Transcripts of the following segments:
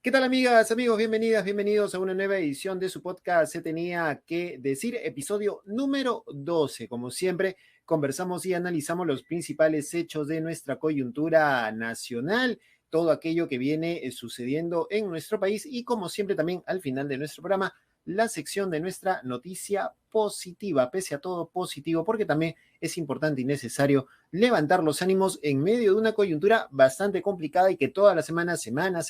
¿Qué tal, amigas, amigos? Bienvenidas, bienvenidos a una nueva edición de su podcast Se Tenía que Decir, episodio número 12. Como siempre, conversamos y analizamos los principales hechos de nuestra coyuntura nacional, todo aquello que viene sucediendo en nuestro país y, como siempre, también al final de nuestro programa, la sección de nuestra noticia positiva, pese a todo positivo, porque también es importante y necesario levantar los ánimos en medio de una coyuntura bastante complicada y que toda la semana a semana,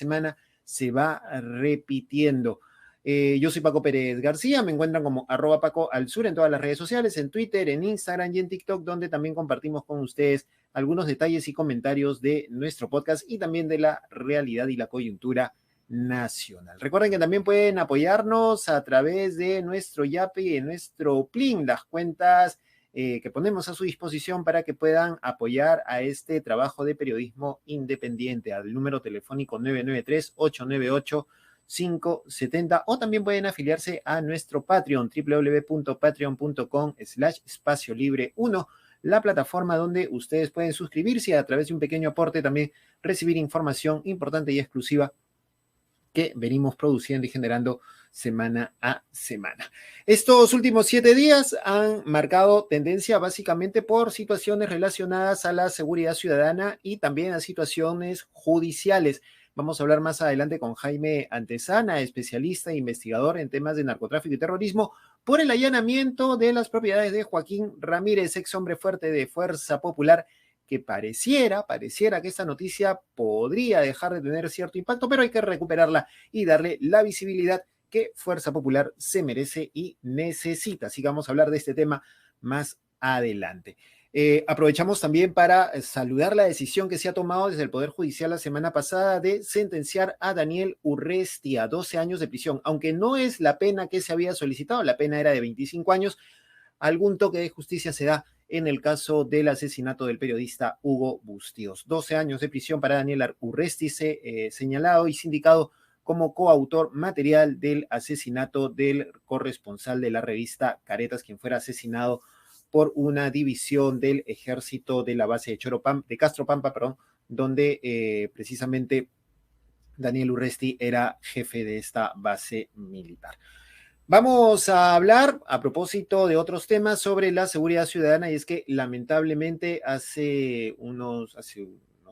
se va repitiendo. Yo soy Paco Pérez García, me encuentran como @Paco al Sur en todas las redes sociales, en Twitter, en Instagram y en TikTok, donde también compartimos con ustedes algunos detalles y comentarios de nuestro podcast y también de la realidad y la coyuntura nacional. Recuerden que también pueden apoyarnos a través de nuestro Yape y de nuestro Plin, las cuentas que ponemos a su disposición para que puedan apoyar a este trabajo de periodismo independiente al número telefónico 993-898-570 o también pueden afiliarse a nuestro Patreon www.patreon.com/espacio libre 1, la plataforma donde ustedes pueden suscribirse y a través de un pequeño aporte también recibir información importante y exclusiva que venimos produciendo y generando semana a semana. Estos últimos 7 días han marcado tendencia básicamente por situaciones relacionadas a la seguridad ciudadana y también a situaciones judiciales. Vamos a hablar más adelante con Jaime Antesana, especialista e investigador en temas de narcotráfico y terrorismo, por el allanamiento de las propiedades de Joaquín Ramírez, ex hombre fuerte de Fuerza Popular, que pareciera que esta noticia podría dejar de tener cierto impacto, pero hay que recuperarla y darle la visibilidad que Fuerza Popular se merece y necesita. Así que vamos a hablar de este tema más adelante. Aprovechamos también para saludar la decisión que se ha tomado desde el Poder Judicial la semana pasada de sentenciar a Daniel Urresti a 12 años de prisión, aunque no es la pena que se había solicitado, la pena era de 25 años, algún toque de justicia se da en el caso del asesinato del periodista Hugo Bustíos. 12 años de prisión para Daniel Urresti, señalado y sindicado como coautor material del asesinato del corresponsal de la revista Caretas, quien fuera asesinado por una división del ejército de la base de Castro Pampa, donde precisamente Daniel Urresti era jefe de esta base militar. Vamos a hablar a propósito de otros temas sobre la seguridad ciudadana, y es que lamentablemente hace unos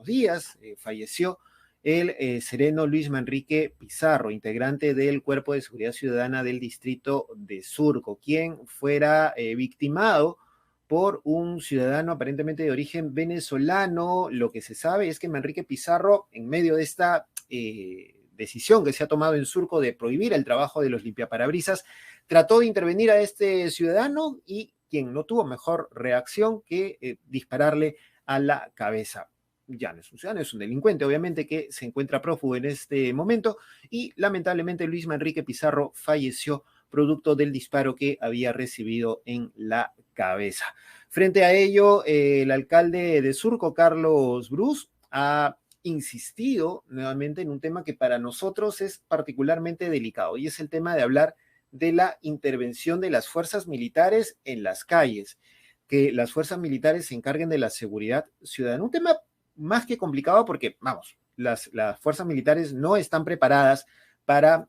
días falleció el sereno Luis Manrique Pizarro, integrante del Cuerpo de Seguridad Ciudadana del distrito de Surco, quien fuera victimado por un ciudadano aparentemente de origen venezolano. Lo que se sabe es que Manrique Pizarro, en medio de esta decisión que se ha tomado en Surco de prohibir el trabajo de los limpiaparabrisas, trató de intervenir a este ciudadano y quien no tuvo mejor reacción que dispararle a la cabeza. Ya no es un ciudadano, es un delincuente, obviamente, que se encuentra prófugo en este momento y lamentablemente Luis Manrique Pizarro falleció producto del disparo que había recibido en la cabeza. Frente a ello, el alcalde de Surco, Carlos Bruce, ha insistido nuevamente en un tema que para nosotros es particularmente delicado, y es el tema de hablar de la intervención de las fuerzas militares en las calles, que las fuerzas militares se encarguen de la seguridad ciudadana. Un tema más que complicado porque, vamos, las fuerzas militares no están preparadas para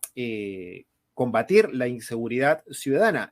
combatir la inseguridad ciudadana.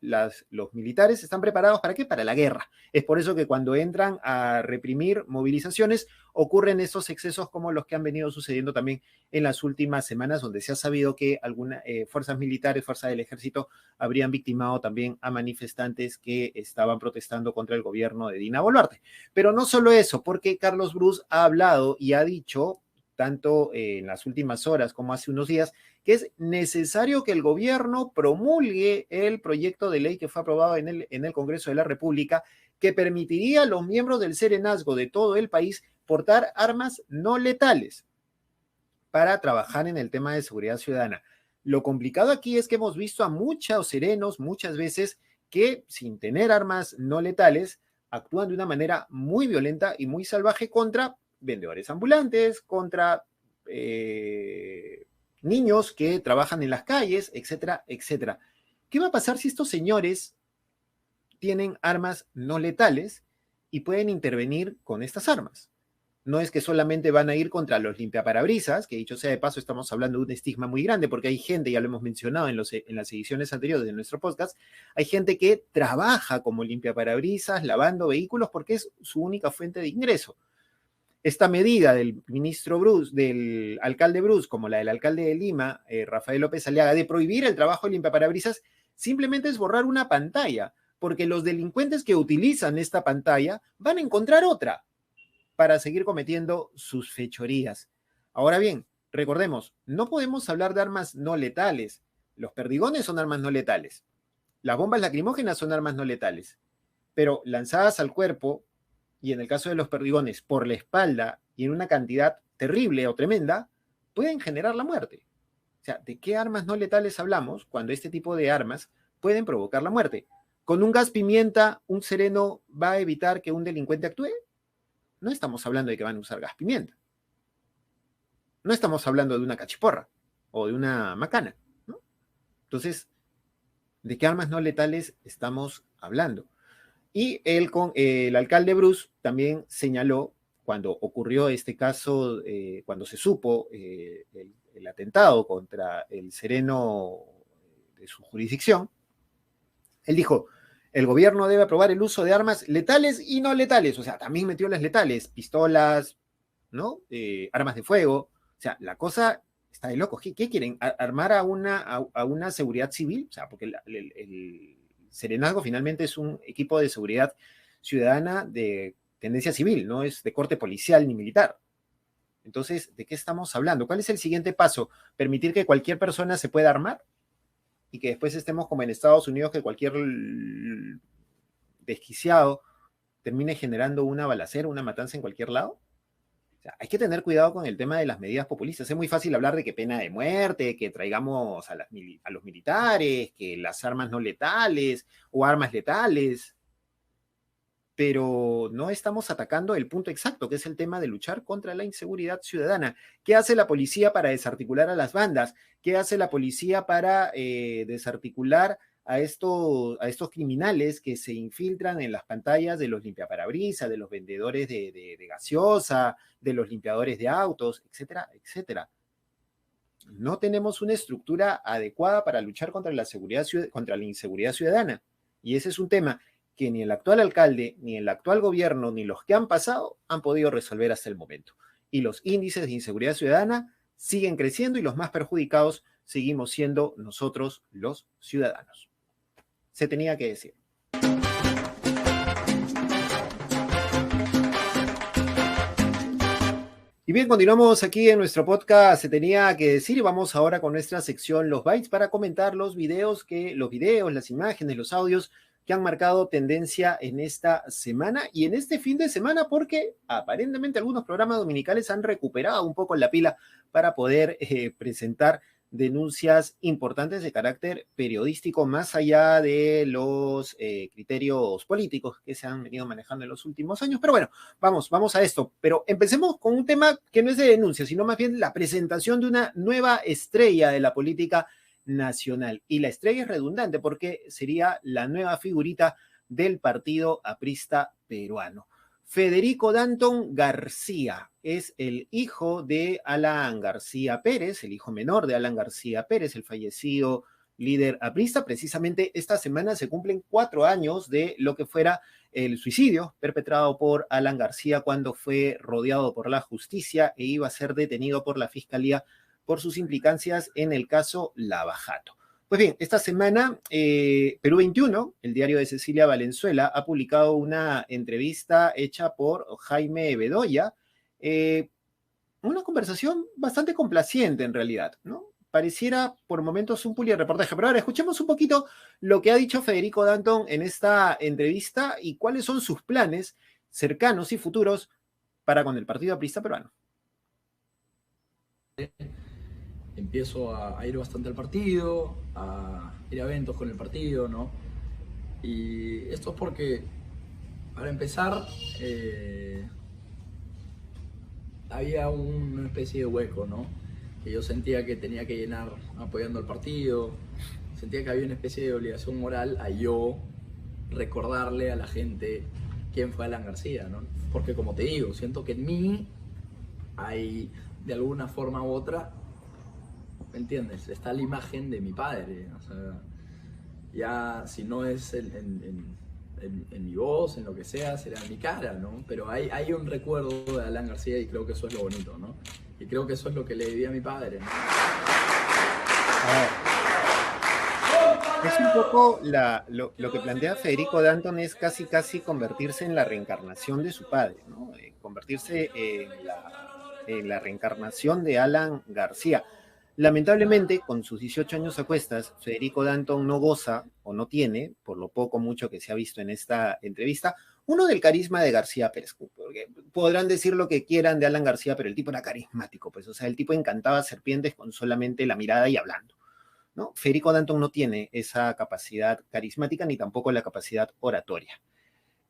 Los militares están preparados ¿para qué? Para la guerra. Es por eso que cuando entran a reprimir movilizaciones ocurren esos excesos como los que han venido sucediendo también en las últimas semanas, donde se ha sabido que algunas fuerzas militares, fuerzas del ejército, habrían victimado también a manifestantes que estaban protestando contra el gobierno de Dina Boluarte. Pero no solo eso, porque Carlos Bruce ha hablado y ha dicho, tanto en las últimas horas como hace unos días, que es necesario que el gobierno promulgue el proyecto de ley que fue aprobado en el Congreso de la República, que permitiría a los miembros del Serenazgo de todo el país portar armas no letales para trabajar en el tema de seguridad ciudadana. Lo complicado aquí es que hemos visto a muchos serenos muchas veces que sin tener armas no letales actúan de una manera muy violenta y muy salvaje contra vendedores ambulantes, contra niños que trabajan en las calles, etcétera, etcétera. ¿Qué va a pasar si estos señores tienen armas no letales y pueden intervenir con estas armas? No es que solamente van a ir contra los limpiaparabrisas, que dicho sea de paso estamos hablando de un estigma muy grande, porque hay gente, ya lo hemos mencionado en las ediciones anteriores de nuestro podcast, hay gente que trabaja como limpiaparabrisas, lavando vehículos, porque es su única fuente de ingreso. Esta medida del ministro Bruce, del alcalde Bruce, como la del alcalde de Lima, Rafael López Aliaga, de prohibir el trabajo de limpiaparabrisas, simplemente es borrar una pantalla, porque los delincuentes que utilizan esta pantalla van a encontrar otra para seguir cometiendo sus fechorías. Ahora bien, recordemos, no podemos hablar de armas no letales. Los perdigones son armas no letales. Las bombas lacrimógenas son armas no letales. Pero lanzadas al cuerpo, y en el caso de los perdigones, por la espalda y en una cantidad terrible o tremenda, pueden generar la muerte. O sea, ¿de qué armas no letales hablamos cuando este tipo de armas pueden provocar la muerte? ¿Con un gas pimienta un sereno va a evitar que un delincuente actúe? No estamos hablando de que van a usar gas pimienta. No estamos hablando de una cachiporra o de una macana, ¿no? Entonces, ¿de qué armas no letales estamos hablando? Y el alcalde Bruce también señaló, cuando ocurrió este caso, cuando se supo el atentado contra el sereno de su jurisdicción, él dijo, el gobierno debe aprobar el uso de armas letales y no letales. O sea, también metió las letales, pistolas, ¿no? Armas de fuego. O sea, la cosa está de locos. ¿Qué quieren? ¿Armar a una seguridad civil? O sea, porque el Serenazgo finalmente es un equipo de seguridad ciudadana de tendencia civil, no es de corte policial ni militar. Entonces, ¿de qué estamos hablando? ¿Cuál es el siguiente paso? ¿Permitir que cualquier persona se pueda armar? Y que después estemos como en Estados Unidos, que cualquier desquiciado termine generando una balacera, una matanza en cualquier lado. O sea, hay que tener cuidado con el tema de las medidas populistas. Es muy fácil hablar de que pena de muerte, que traigamos a los militares, que las armas no letales o armas letales, pero no estamos atacando el punto exacto, que es el tema de luchar contra la inseguridad ciudadana. ¿Qué hace la policía para desarticular a las bandas? ¿Qué hace la policía para desarticular a estos criminales que se infiltran en las pantallas de los limpiaparabrisas, de los vendedores de gaseosa, de los limpiadores de autos, etcétera, etcétera? No tenemos una estructura adecuada para luchar contra la inseguridad ciudadana. Y ese es un tema que ni el actual alcalde, ni el actual gobierno, ni los que han pasado han podido resolver hasta el momento. Y los índices de inseguridad ciudadana siguen creciendo y los más perjudicados seguimos siendo nosotros los ciudadanos. Se tenía que decir. Y bien, continuamos aquí en nuestro podcast, se tenía que decir, y vamos ahora con nuestra sección Los Bytes para comentar los videos, las imágenes, los audios que han marcado tendencia en esta semana y en este fin de semana, porque aparentemente algunos programas dominicales han recuperado un poco la pila para poder presentar denuncias importantes de carácter periodístico, más allá de los criterios políticos que se han venido manejando en los últimos años. Pero bueno, vamos a esto. Pero empecemos con un tema que no es de denuncia, sino más bien la presentación de una nueva estrella de la política nacional. Y la estrella es redundante porque sería la nueva figurita del partido aprista peruano. Federico Danton García es el hijo de Alan García Pérez, el hijo menor de Alan García Pérez, el fallecido líder aprista. Precisamente esta semana se cumplen 4 años de lo que fuera el suicidio perpetrado por Alan García cuando fue rodeado por la justicia e iba a ser detenido por la fiscalía por sus implicancias en el caso Lava Jato. Pues bien, esta semana Perú 21, el diario de Cecilia Valenzuela, ha publicado una entrevista hecha por Jaime Bedoya, una conversación bastante complaciente en realidad, ¿no? Pareciera por momentos un reportaje, pero ahora escuchemos un poquito lo que ha dicho Federico Danton en esta entrevista y cuáles son sus planes cercanos y futuros para con el partido aprista peruano. Empiezo a ir bastante al partido, a ir a eventos con el partido, ¿no? Y esto es porque, para empezar, había una especie de hueco, ¿no? Que yo sentía que tenía que llenar apoyando al partido. Sentía que había una especie de obligación moral a yo recordarle a la gente quién fue Alan García, ¿no? Porque, como te digo, siento que en mí hay de alguna forma u otra, ¿me entiendes? Está la imagen de mi padre, o sea, ya si no es en mi voz, en lo que sea, será en mi cara, ¿no? Pero hay un recuerdo de Alan García y creo que eso es lo bonito, ¿no? Y creo que eso es lo que le debí a mi padre, ¿no? Es un poco lo que plantea Federico Danton, es casi convertirse en la reencarnación de su padre, ¿no? Convertirse en la reencarnación de Alan García. Lamentablemente, con sus 18 años a cuestas, Federico Danton no goza o no tiene, por lo poco mucho que se ha visto en esta entrevista, uno del carisma de García Pérez. Porque podrán decir lo que quieran de Alan García, pero el tipo era carismático, pues, o sea, el tipo encantaba serpientes con solamente la mirada y hablando, ¿no? Federico Danton no tiene esa capacidad carismática ni tampoco la capacidad oratoria.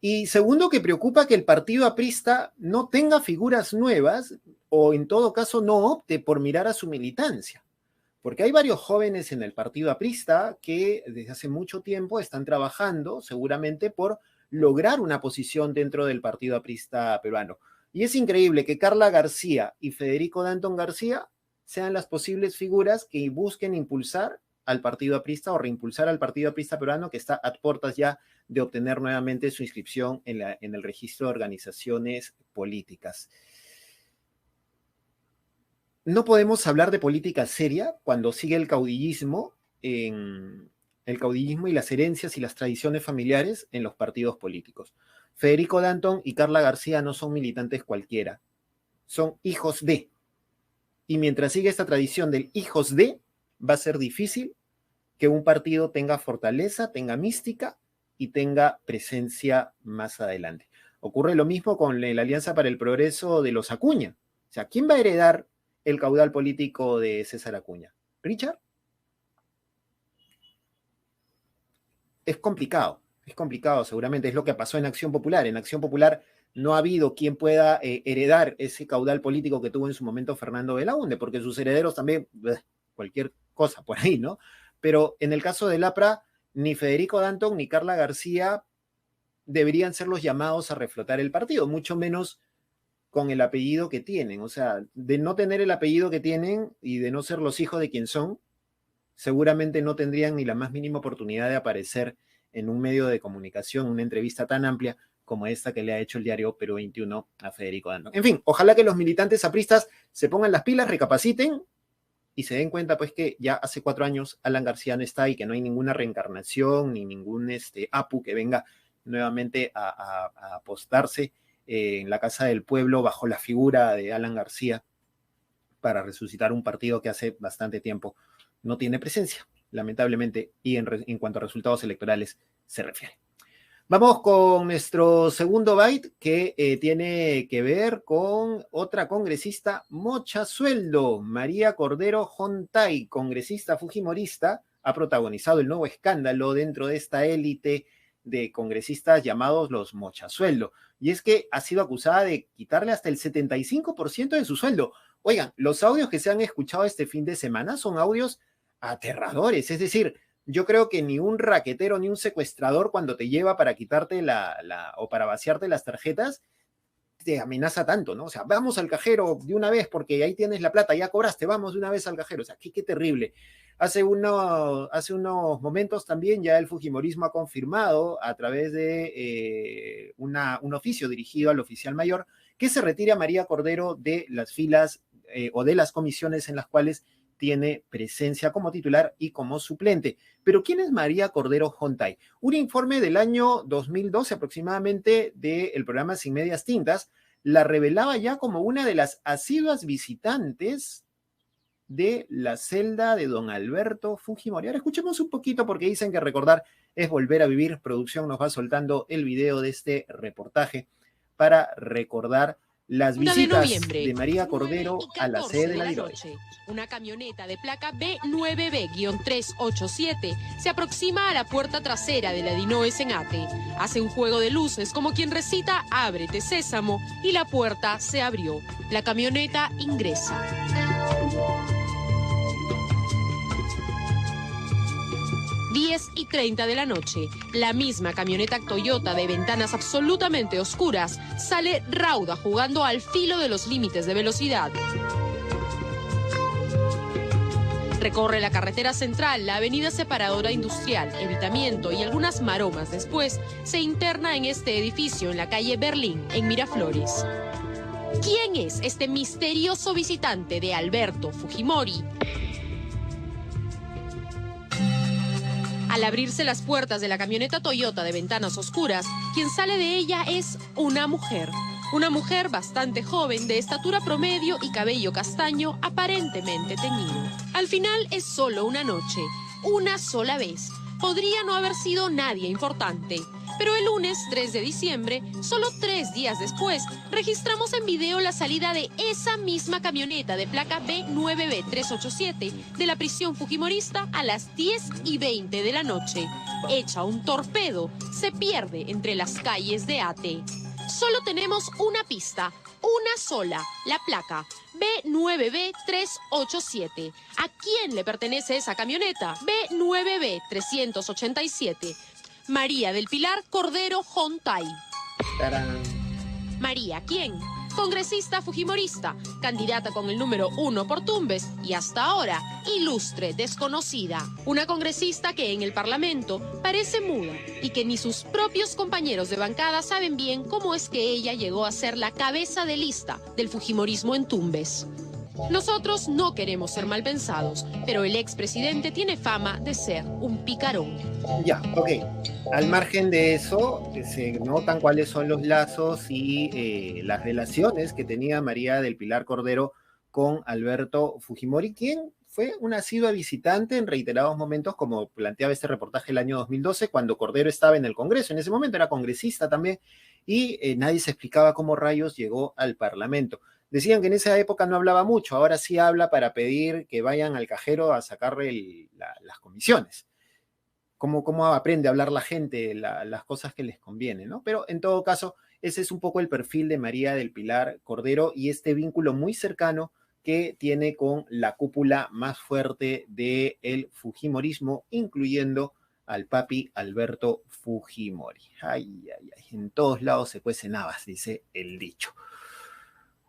Y segundo, que preocupa que el partido aprista no tenga figuras nuevas o en todo caso no opte por mirar a su militancia. Porque hay varios jóvenes en el partido aprista que desde hace mucho tiempo están trabajando seguramente por lograr una posición dentro del partido aprista peruano. Y es increíble que Carla García y Federico Danton García sean las posibles figuras que busquen impulsar al partido aprista o reimpulsar al partido aprista peruano, que está a puertas ya de obtener nuevamente su inscripción en el registro de organizaciones políticas. No podemos hablar de política seria cuando sigue el caudillismo y las herencias y las tradiciones familiares en los partidos políticos. Federico Danton y Carla García no son militantes cualquiera, son hijos de. Y mientras sigue esta tradición del hijos de, va a ser difícil que un partido tenga fortaleza, tenga mística y tenga presencia más adelante. Ocurre lo mismo con la Alianza para el Progreso de los Acuña. O sea, ¿quién va a heredar el caudal político de César Acuña? ¿Richard? Es complicado seguramente. Es lo que pasó en Acción Popular. En Acción Popular no ha habido quien pueda heredar ese caudal político que tuvo en su momento Fernando Belaúnde, porque sus herederos también, cualquier cosa por ahí, ¿no? Pero en el caso del APRA, ni Federico Danton ni Carla García deberían ser los llamados a reflotar el partido, mucho menos con el apellido que tienen. O sea, de no tener el apellido que tienen y de no ser los hijos de quien son, seguramente no tendrían ni la más mínima oportunidad de aparecer en un medio de comunicación, una entrevista tan amplia como esta que le ha hecho el diario Perú 21 a Federico Danton. En fin, ojalá que los militantes apristas se pongan las pilas, recapaciten y se den cuenta pues que ya hace 4 años Alan García no está y que no hay ninguna reencarnación ni ningún APU que venga nuevamente a apostarse en la Casa del Pueblo bajo la figura de Alan García para resucitar un partido que hace bastante tiempo no tiene presencia, lamentablemente, y en cuanto a resultados electorales se refiere. Vamos con nuestro segundo byte, que tiene que ver con otra congresista mocha sueldo. María Cordero Jontay, congresista fujimorista, ha protagonizado el nuevo escándalo dentro de esta élite de congresistas llamados los mochasueldo. Y es que ha sido acusada de quitarle hasta el 75% de su sueldo. Oigan, los audios que se han escuchado este fin de semana son audios aterradores. Es decir, yo creo que ni un raquetero ni un secuestrador, cuando te lleva para quitarte o para vaciarte las tarjetas, te amenaza tanto, ¿no? O sea, vamos al cajero de una vez porque ahí tienes la plata, ya cobraste, vamos de una vez al cajero. O sea, qué terrible. Hace unos momentos también ya el fujimorismo ha confirmado a través de un oficio dirigido al oficial mayor que se retire a María Cordero de las filas o de las comisiones en las cuales tiene presencia como titular y como suplente. Pero ¿quién es María Cordero Jontay? Un informe del año 2012 aproximadamente del programa Sin Medias Tintas la revelaba ya como una de las asiduas visitantes de la celda de don Alberto Fujimori. Ahora escuchemos un poquito porque dicen que recordar es volver a vivir. Producción nos va soltando el video de este reportaje para recordar las visitas de María Cordero a la sede de la DIROE. Una camioneta de placa B9B-387 se aproxima a la puerta trasera de la DINOE Senate. Hace un juego de luces como quien recita "Ábrete, Sésamo", y la puerta se abrió. La camioneta ingresa. 10:30 de la noche, la misma camioneta Toyota de ventanas absolutamente oscuras sale rauda jugando al filo de los límites de velocidad. Recorre la carretera central, la avenida separadora industrial, Evitamiento y algunas maromas después, se interna en este edificio en la calle Berlín, en Miraflores. ¿Quién es este misterioso visitante de Alberto Fujimori? Al abrirse las puertas de la camioneta Toyota de ventanas oscuras, quien sale de ella es una mujer. Una mujer bastante joven, de estatura promedio y cabello castaño aparentemente teñido. Al final es solo una noche, una sola vez. Podría no haber sido nadie importante. Pero el lunes 3 de diciembre, solo 3 días después, registramos en video la salida de esa misma camioneta de placa B9B387 de la prisión fujimorista a las 10:20 de la noche. Hecha un torpedo, se pierde entre las calles de Ate. Solo tenemos una pista, una sola, la placa B9B387. ¿A quién le pertenece esa camioneta? B9B387. María del Pilar Cordero Jontay. ¡Tarán! María, ¿quién? Congresista fujimorista, candidata con el número 1 por Tumbes y hasta ahora ilustre desconocida. Una congresista que en el Parlamento parece muda y que ni sus propios compañeros de bancada saben bien cómo es que ella llegó a ser la cabeza de lista del fujimorismo en Tumbes. Nosotros no queremos ser mal pensados, pero el expresidente tiene fama de ser un picarón. Ya, ok. Al margen de eso, se notan cuáles son los lazos y las relaciones que tenía María del Pilar Cordero con Alberto Fujimori, quien fue una asidua visitante en reiterados momentos, como planteaba este reportaje el año 2012, cuando Cordero estaba en el Congreso. En ese momento era congresista también, y nadie se explicaba cómo rayos llegó al Parlamento. Decían que en esa época no hablaba mucho, ahora sí habla para pedir que vayan al cajero a sacarle las comisiones. Cómo aprende a hablar la gente, las cosas que les conviene, ¿no? Pero en todo caso, ese es un poco el perfil de María del Pilar Cordero y este vínculo muy cercano que tiene con la cúpula más fuerte del fujimorismo, incluyendo al papi Alberto Fujimori. Ay, ay, ay, en todos lados se cuecen habas, dice el dicho.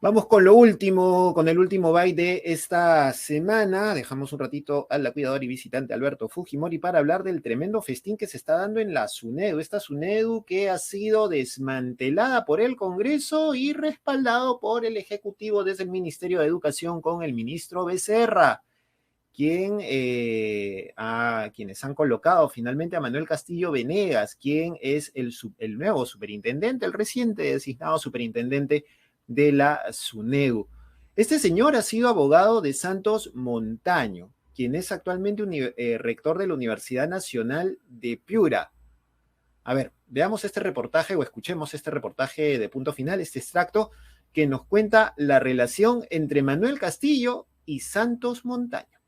Vamos con lo último, con el último byte de esta semana. Dejamos un ratito a la cuidadora y visitante Alberto Fujimori para hablar del tremendo festín que se está dando en la SUNEDU. Esta SUNEDU que ha sido desmantelada por el Congreso y respaldado por el Ejecutivo desde el Ministerio de Educación con el ministro Becerra, quienes han colocado finalmente a Manuel Castillo Venegas, quien es el nuevo superintendente, el reciente designado superintendente de la SUNEDU. Este señor ha sido abogado de Santos Montaño, quien es actualmente rector de la Universidad Nacional de Piura. A ver, veamos este reportaje o escuchemos este reportaje de Punto Final, este extracto que nos cuenta la relación entre Manuel Castillo y Santos Montaño.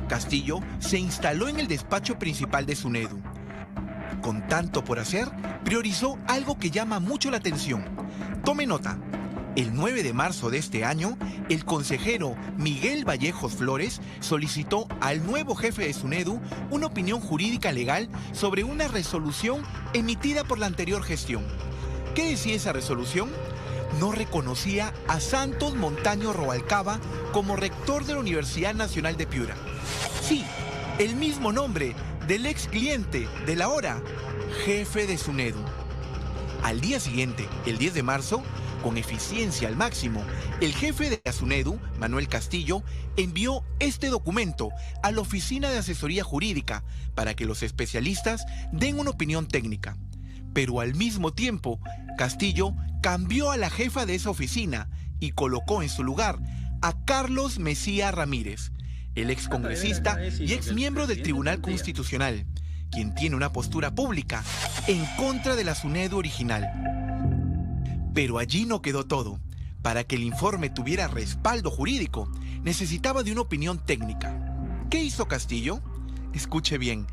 Castillo se instaló en el despacho principal de SUNEDU. Con tanto por hacer, priorizó algo que llama mucho la atención. Tome nota. El 9 de marzo de este año, el consejero Miguel Vallejos Flores solicitó al nuevo jefe de SUNEDU una opinión jurídica legal sobre una resolución emitida por la anterior gestión. ¿Qué decía esa resolución? No reconocía a Santos Montaño Robalcaba como rector de la Universidad Nacional de Piura. Sí, el mismo nombre del ex cliente del ahora jefe de SUNEDU. Al día siguiente, el 10 de marzo, con eficiencia al máximo, el jefe de la SUNEDU, Manuel Castillo, envió este documento a la Oficina de Asesoría Jurídica para que los especialistas den una opinión técnica. Pero al mismo tiempo, Castillo cambió a la jefa de esa oficina y colocó en su lugar a Carlos Mesía Ramírez, el excongresista y exmiembro del Tribunal Constitucional, quien tiene una postura pública en contra de la SUNEDU original. Pero allí no quedó todo. Para que el informe tuviera respaldo jurídico, necesitaba de una opinión técnica. ¿Qué hizo Castillo? Escuche bien.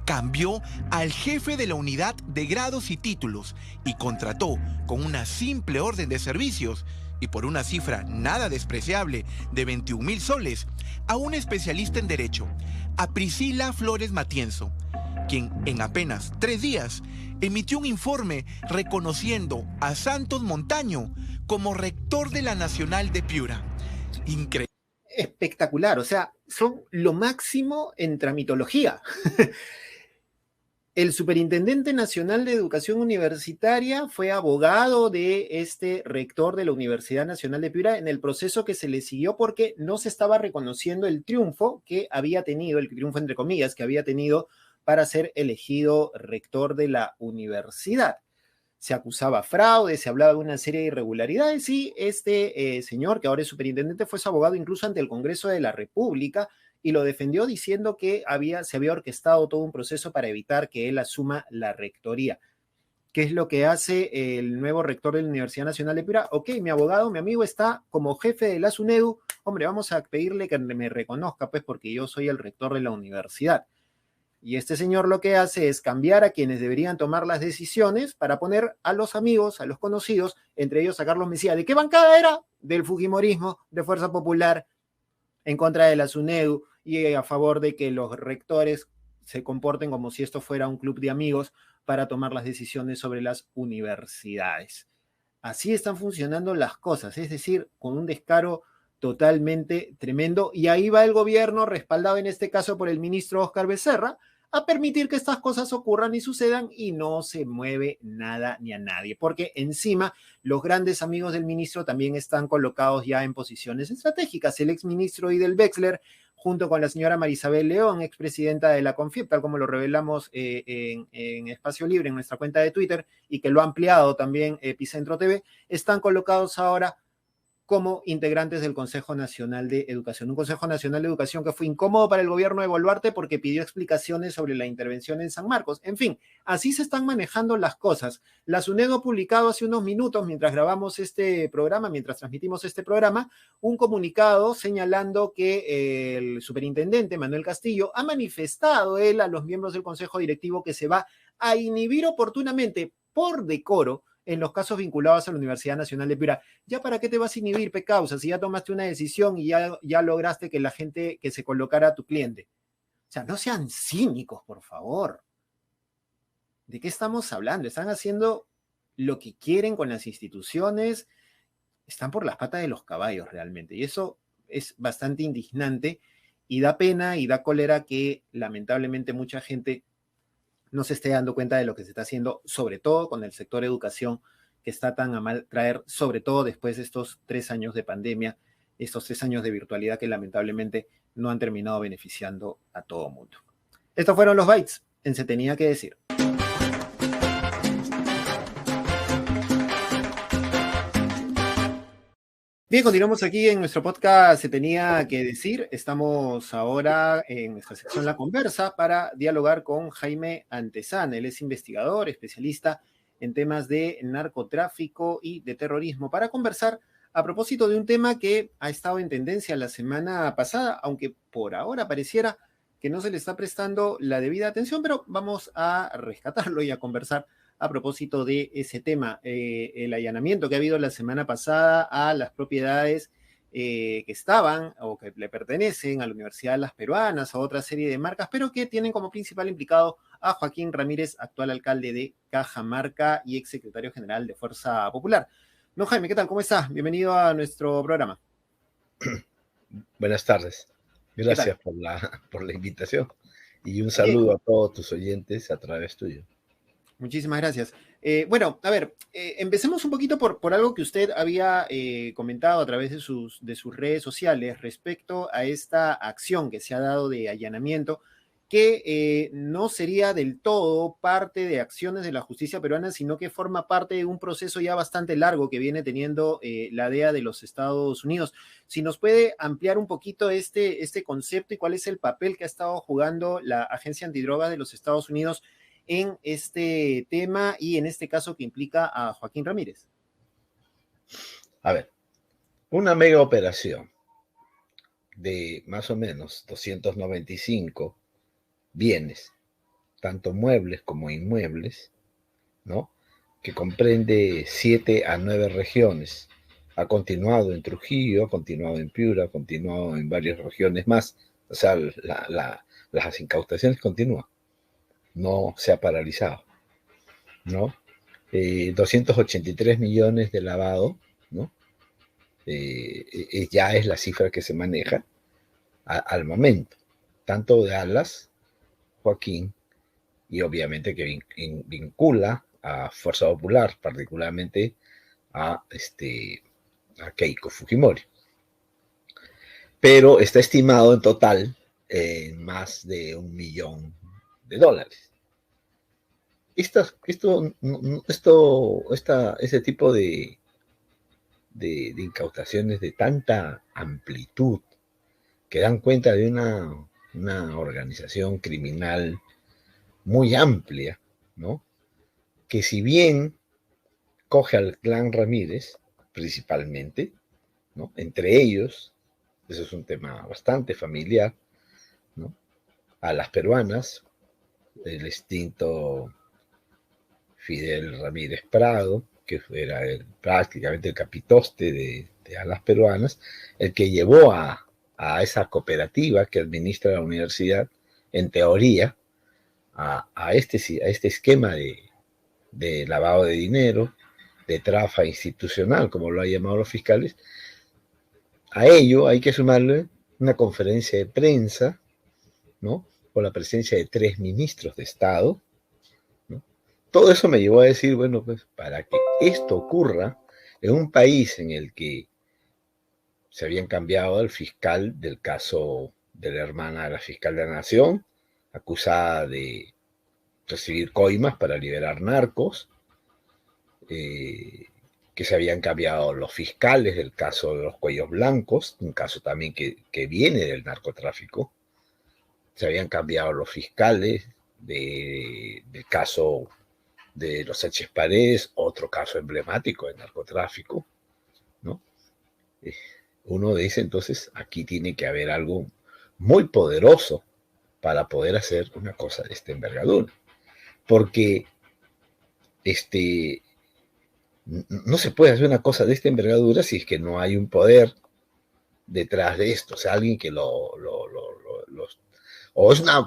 Cambió al jefe de la unidad de grados y títulos y contrató con una simple orden de servicios y por una cifra nada despreciable de 21.000 soles, a una especialista en Derecho, a Priscila Flores Matienzo, quien en apenas 3 días emitió un informe reconociendo a Santos Montaño como rector de la Nacional de Piura. Increíble. Espectacular, o sea, son lo máximo en tramitología. El Superintendente Nacional de Educación Universitaria fue abogado de este rector de la Universidad Nacional de Piura en el proceso que se le siguió porque no se estaba reconociendo el triunfo que había tenido, el triunfo entre comillas, que había tenido para ser elegido rector de la universidad. Se acusaba fraude, se hablaba de una serie de irregularidades y este señor, que ahora es superintendente, fue su abogado incluso ante el Congreso de la República y lo defendió diciendo que se había orquestado todo un proceso para evitar que él asuma la rectoría. ¿Qué es lo que hace el nuevo rector de la Universidad Nacional de Piura? Ok, mi abogado, mi amigo está como jefe de la SUNEDU. Hombre, vamos a pedirle que me reconozca, pues, porque yo soy el rector de la universidad. Y este señor lo que hace es cambiar a quienes deberían tomar las decisiones para poner a los amigos, a los conocidos, entre ellos a Carlos Mesía. ¿De qué bancada era? Del fujimorismo, de Fuerza Popular, en contra de la SUNEDU y a favor de que los rectores se comporten como si esto fuera un club de amigos para tomar las decisiones sobre las universidades. Así están funcionando las cosas, es decir, con un descaro totalmente tremendo. Y ahí va el gobierno, respaldado en este caso por el ministro Óscar Becerra, a permitir que estas cosas ocurran y sucedan y no se mueve nada ni a nadie, porque encima los grandes amigos del ministro también están colocados ya en posiciones estratégicas. El exministro Idel Wexler, junto con la señora Marisabel León, expresidenta de la CONFIEP, tal como lo revelamos en Espacio Libre, en nuestra cuenta de Twitter, y que lo ha ampliado también Epicentro TV, están colocados ahora como integrantes del Consejo Nacional de Educación. Un Consejo Nacional de Educación que fue incómodo para el gobierno de Boluarte porque pidió explicaciones sobre la intervención en San Marcos. En fin, así se están manejando las cosas. La SUNEDU ha publicado hace unos minutos, mientras grabamos este programa, mientras transmitimos este programa, un comunicado señalando que el superintendente Manuel Castillo ha manifestado él a los miembros del Consejo Directivo que se va a inhibir oportunamente por decoro en los casos vinculados a la Universidad Nacional de Piura. ¿Ya para qué te vas a inhibir, pecausa, si ya tomaste una decisión y ya lograste que la gente que se colocara a tu cliente? O sea, no sean cínicos, por favor. ¿De qué estamos hablando? Están haciendo lo que quieren con las instituciones, están por las patas de los caballos realmente, y eso es bastante indignante y da pena y da cólera que lamentablemente mucha gente no se esté dando cuenta de lo que se está haciendo, sobre todo con el sector educación, que está tan a mal traer, sobre todo después de estos 3 años de pandemia, estos 3 años de virtualidad que lamentablemente no han terminado beneficiando a todo mundo. Estos fueron los bytes en Se Tenía que Decir. Bien, continuamos aquí en nuestro podcast Se Tenía que Decir. Estamos ahora en nuestra sección La Conversa para dialogar con Jaime Antezana. Él es investigador, especialista en temas de narcotráfico y de terrorismo, para conversar a propósito de un tema que ha estado en tendencia la semana pasada, aunque por ahora pareciera que no se le está prestando la debida atención, pero vamos a rescatarlo y a conversar a propósito de ese tema, el allanamiento que ha habido la semana pasada a las propiedades que estaban o que le pertenecen a la Universidad de las Peruanas, a otra serie de marcas, pero que tienen como principal implicado a Joaquín Ramírez, actual alcalde de Cajamarca y exsecretario general de Fuerza Popular. No, Jaime, ¿qué tal? ¿Cómo estás? Bienvenido a nuestro programa. Buenas tardes. Gracias por la invitación y un saludo a todos tus oyentes a través tuyo. Muchísimas gracias. Bueno, a ver, empecemos un poquito por algo que usted había comentado a través de sus redes sociales respecto a esta acción que se ha dado de allanamiento, que no sería del todo parte de acciones de la justicia peruana, sino que forma parte de un proceso ya bastante largo que viene teniendo la DEA de los Estados Unidos. Si nos puede ampliar un poquito este concepto y cuál es el papel que ha estado jugando la Agencia Antidrogas de los Estados Unidos en este tema y en este caso que implica a Joaquín Ramírez. A ver, una mega operación de más o menos 295 bienes, tanto muebles como inmuebles, ¿no? Que comprende 7 a 9 regiones ha continuado en Trujillo, ha continuado en Piura, ha continuado en varias regiones más. O sea, las incautaciones continúan, no se ha paralizado, ¿no? 283 millones de lavado, ¿no? Ya es la cifra que se maneja al momento, tanto de Alas, Joaquín, y obviamente que vincula a Fuerza Popular, particularmente a Keiko Fujimori. Pero está estimado en total en más de $1 millón. Ese tipo de incautaciones de tanta amplitud que dan cuenta de una organización criminal muy amplia, ¿no? Que si bien coge al clan Ramírez, principalmente, ¿no? Entre ellos, eso es un tema bastante familiar, ¿no? A las peruanas, el extinto Fidel Ramírez Prado, que era prácticamente el capitoste de a las peruanas, el que llevó a esa cooperativa que administra la universidad, en teoría, a este esquema de lavado de dinero, de trafa institucional, como lo han llamado los fiscales. A ello hay que sumarle una conferencia de prensa, ¿no? Con la presencia de 3 ministros de Estado, ¿no? Todo eso me llevó a decir, bueno, pues para que esto ocurra en un país en el que se habían cambiado al fiscal del caso de la hermana de la fiscal de la Nación, acusada de recibir coimas para liberar narcos, que se habían cambiado los fiscales del caso de los cuellos blancos, un caso también que viene del narcotráfico, se habían cambiado los fiscales del caso de los Sánchez Paredes, otro caso emblemático de narcotráfico, ¿no? Uno dice, entonces, aquí tiene que haber algo muy poderoso para poder hacer una cosa de esta envergadura, porque no se puede hacer una cosa de esta envergadura si es que no hay un poder detrás de esto, o sea, alguien que o es una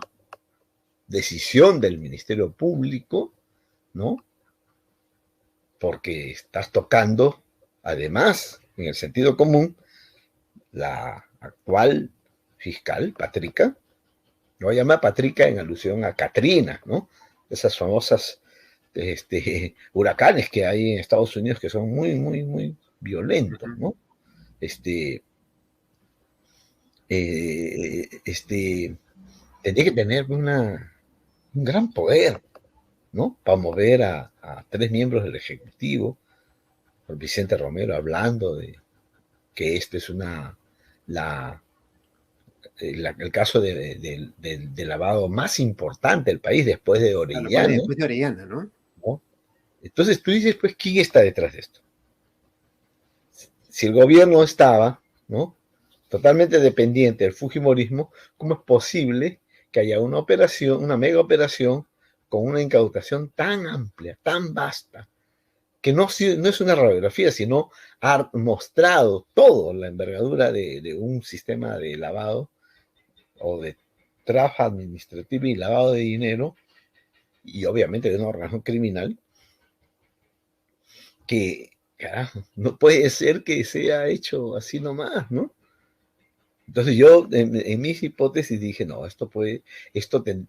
decisión del Ministerio Público, ¿no? Porque estás tocando, además, en el sentido común, la actual fiscal, Patrica, lo voy a llamar Patrica en alusión a Katrina, ¿no? Esas famosas huracanes que hay en Estados Unidos que son muy, muy, muy violentos, ¿no? Tendría que tener un gran poder, ¿no? Para mover a 3 miembros del Ejecutivo, por Vicente Romero hablando de que este es el caso de lavado más importante del país después de Orellana. Después de Orellana, ¿no? Entonces tú dices, pues, ¿quién está detrás de esto? Si el gobierno estaba, ¿no?, totalmente dependiente del fujimorismo, ¿cómo es posible que haya una operación, una mega operación, con una incautación tan amplia, tan vasta, que no es una radiografía, sino ha mostrado toda la envergadura de un sistema de lavado o de trafa administrativa y lavado de dinero, y obviamente de una organización criminal, que, carajo, no puede ser que sea hecho así nomás, ¿no? Entonces yo, en mis hipótesis, dije, no, esto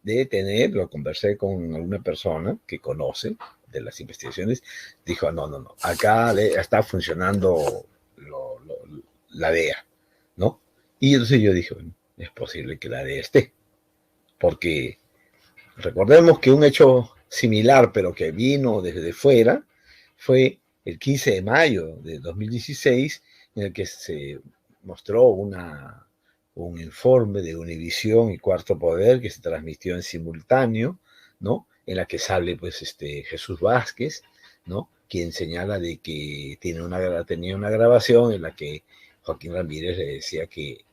debe tener, lo conversé con alguna persona que conoce de las investigaciones, dijo, no, acá está funcionando la DEA, ¿no? Y entonces yo dije, bueno, es posible que la DEA esté, porque recordemos que un hecho similar, pero que vino desde fuera, fue el 15 de mayo de 2016, en el que se mostró un informe de Univisión y Cuarto Poder que se transmitió en simultáneo, ¿no? En la que sale, pues, Jesús Vázquez, ¿no? Quien señala de que tenía una grabación en la que Joaquín Ramírez le decía que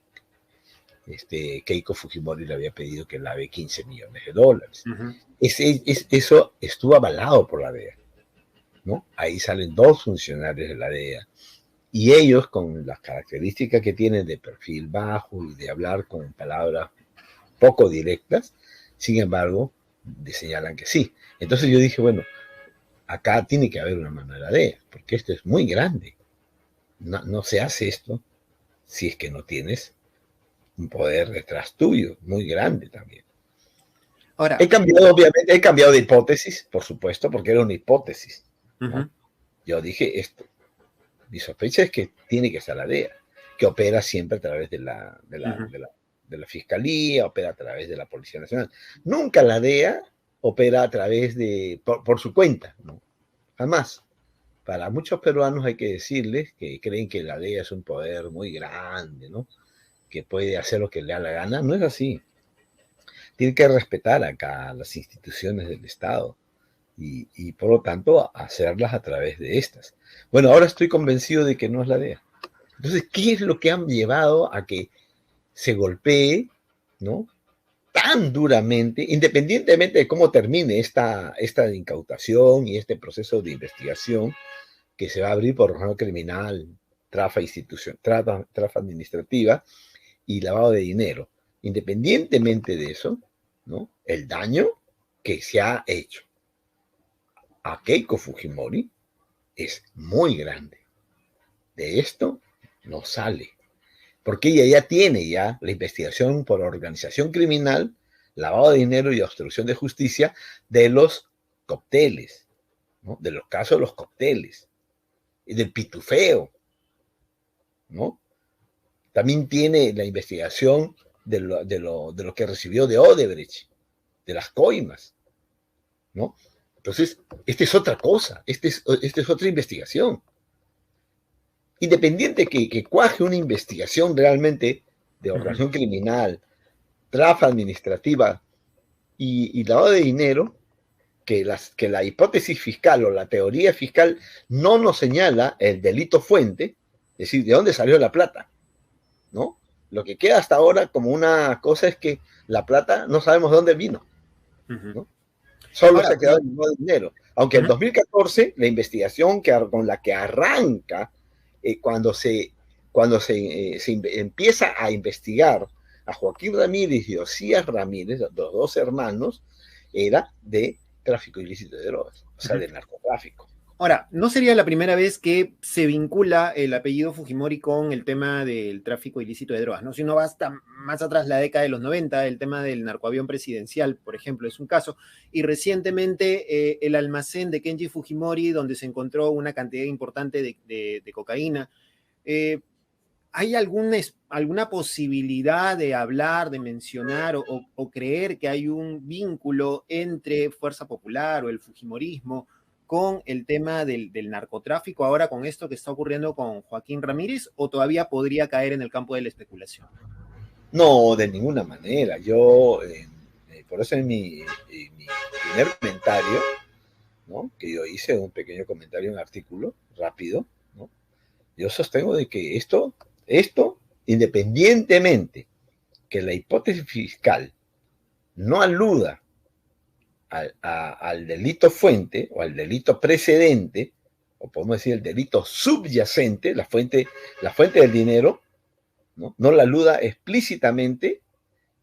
Keiko Fujimori le había pedido que lave $15 millones. Uh-huh. Eso estuvo avalado por la DEA, ¿no? Ahí salen 2 funcionarios de la DEA Y ellos, con las características que tienen de perfil bajo y de hablar con palabras poco directas, sin embargo, señalan que sí. Entonces yo dije, bueno, acá tiene que haber una mano de la DEA, porque esto es muy grande. No se hace esto si es que no tienes un poder detrás tuyo, muy grande también. Ahora, Obviamente, he cambiado de hipótesis, por supuesto, porque era una hipótesis, ¿no? uh-huh. Yo dije esto. Mi sospecha es que tiene que estar la DEA, que opera siempre a través de la Fiscalía, opera a través de la Policía Nacional. Nunca la DEA opera a través por su cuenta, ¿no? Jamás. Para muchos peruanos hay que decirles que creen que la DEA es un poder muy grande, ¿no? Que puede hacer lo que le da la gana. No es así. Tiene que respetar acá las instituciones del Estado y por lo tanto hacerlas a través de estas. Bueno, ahora estoy convencido de que no es la DEA. Entonces, ¿qué es lo que han llevado a que se golpee, ¿no?, tan duramente, independientemente de cómo termine esta incautación y este proceso de investigación que se va a abrir por rango criminal, trafa administrativa y lavado de dinero? Independientemente de eso, ¿no?, el daño que se ha hecho a Keiko Fujimori es muy grande. De esto no sale, porque ella ya tiene la investigación por organización criminal, lavado de dinero y obstrucción de justicia de los cócteles, ¿no?, de los casos de los cócteles y del pitufeo, ¿no? También tiene la investigación de lo que recibió de Odebrecht, de las coimas, ¿no? Entonces, esta es otra cosa, esta es otra investigación. Independiente que cuaje una investigación realmente de organización criminal, trafa administrativa y lavado de dinero, que la hipótesis fiscal o la teoría fiscal no nos señala el delito fuente, es decir, de dónde salió la plata, ¿no? Lo que queda hasta ahora como una cosa es que la plata no sabemos de dónde vino, ¿no? Solo ahora, se ha quedado el mismo dinero. Aunque en 2014, la investigación con la que arranca, cuando se empieza a investigar a Joaquín Ramírez y Osías Ramírez, los dos hermanos, era de tráfico ilícito de drogas, o sea, de narcotráfico. Ahora, no sería la primera vez que se vincula el apellido Fujimori con el tema del tráfico ilícito de drogas, ¿no? Si uno va hasta más atrás, la década de los 90, el tema del narcoavión presidencial, por ejemplo, es un caso. Y recientemente el almacén de Kenji Fujimori, donde se encontró una cantidad importante de cocaína. ¿Hay alguna posibilidad de hablar, de mencionar o creer que hay un vínculo entre Fuerza Popular o el fujimorismo con el tema del narcotráfico ahora con esto que está ocurriendo con Joaquín Ramírez, o todavía podría caer en el campo de la especulación? No, de ninguna manera. Yo, por eso en mi primer comentario, ¿no?, que yo hice un pequeño comentario, un artículo rápido, ¿no?, yo sostengo de que esto, independientemente que la hipótesis fiscal no aluda al delito fuente o al delito precedente, o podemos decir el delito subyacente, la fuente del dinero, no la aluda explícitamente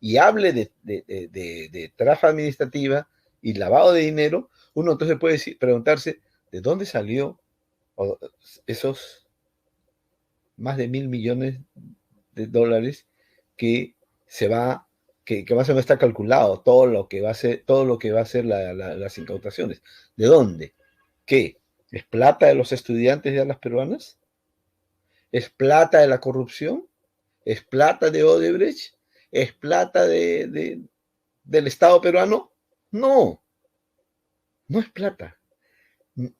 y hable de trafa administrativa y lavado de dinero, uno entonces puede preguntarse ¿de dónde salió esos más de $1.000 millones que más o menos está calculado todo lo que va a ser las incautaciones? ¿De dónde? ¿Qué? ¿Es plata de los estudiantes de las peruanas? ¿Es plata de la corrupción? ¿Es plata de Odebrecht? ¿Es plata del Estado peruano? No es plata. No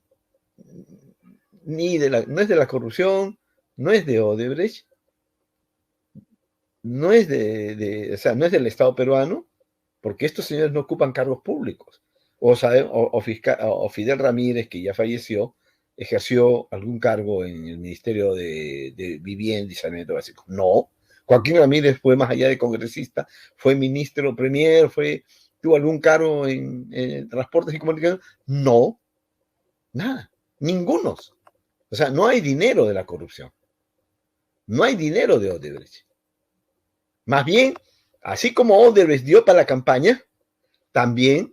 es de la corrupción, no es de Odebrecht, no es no es del Estado peruano, porque estos señores no ocupan cargos públicos. O Fidel Ramírez, que ya falleció, ejerció algún cargo en el Ministerio de Vivienda y Saneamiento Básico. No. Joaquín Ramírez fue más allá de congresista, fue ministro premier, tuvo algún cargo en transportes y comunicaciones. No, nada, ninguno. O sea, no hay dinero de la corrupción. No hay dinero de Odebrecht. Más bien, así como Odebrecht dio para la campaña, también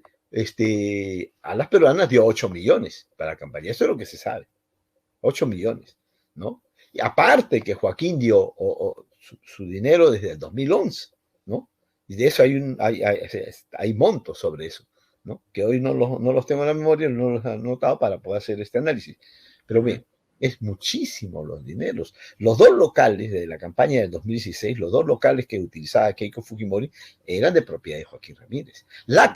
a las peruanas dio 8 millones para la campaña. Eso es lo que se sabe. 8 millones, ¿no? Y aparte que Joaquín dio su dinero desde el 2011, ¿no? Y de eso hay montos sobre eso, ¿no? Que hoy no los tengo en la memoria, no los he anotado para poder hacer este análisis. Pero bien, es muchísimo los dineros. Los dos locales de la campaña del 2016, los dos locales que utilizaba Keiko Fujimori, eran de propiedad de Joaquín Ramírez. Las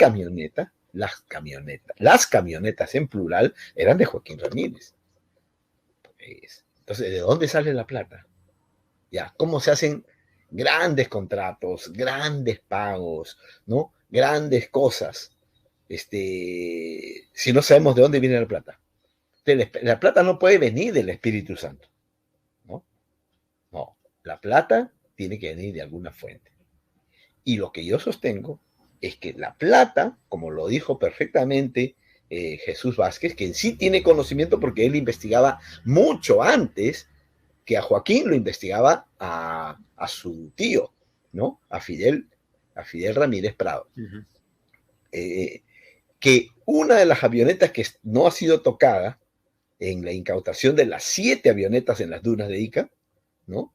camionetas en plural eran de Joaquín Ramírez. Entonces, ¿de dónde sale la plata? Ya, ¿cómo se hacen grandes contratos, grandes pagos, ¿no? Grandes cosas, si no sabemos de dónde viene la plata? La plata no puede venir del Espíritu Santo, ¿no? No, la plata tiene que venir de alguna fuente. Y lo que yo sostengo es que la plata, como lo dijo perfectamente Jesús Vázquez, que en sí tiene conocimiento porque él investigaba mucho antes que a Joaquín lo investigaba a su tío, ¿no? A Fidel Ramírez Prado. Que una de las avionetas que no ha sido tocada en la incautación de las 7 avionetas en las dunas de Ica, ¿no?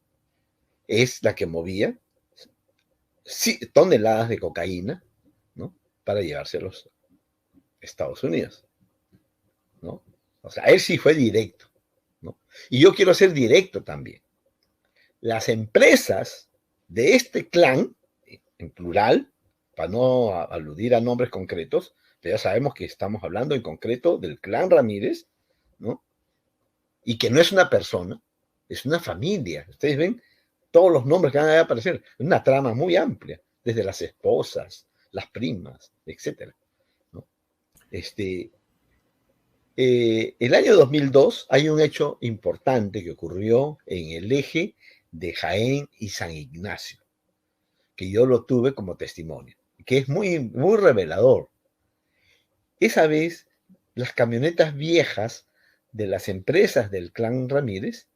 Es la que movía toneladas de cocaína, ¿no? Para llevárselos a Estados Unidos, ¿no? O sea, él sí fue directo, ¿no? Y yo quiero ser directo también. Las empresas de este clan, en plural, para no aludir a nombres concretos, pero ya sabemos que estamos hablando en concreto del clan Ramírez, ¿no? Y que no es una persona, es una familia. Ustedes ven todos los nombres que van a aparecer. Es una trama muy amplia, desde las esposas, las primas, etc., ¿no? El año 2002 hay un hecho importante que ocurrió en el eje de Jaén y San Ignacio, que yo lo tuve como testimonio, que es muy, muy revelador. Esa vez, las camionetas viejas de las empresas del clan Ramírez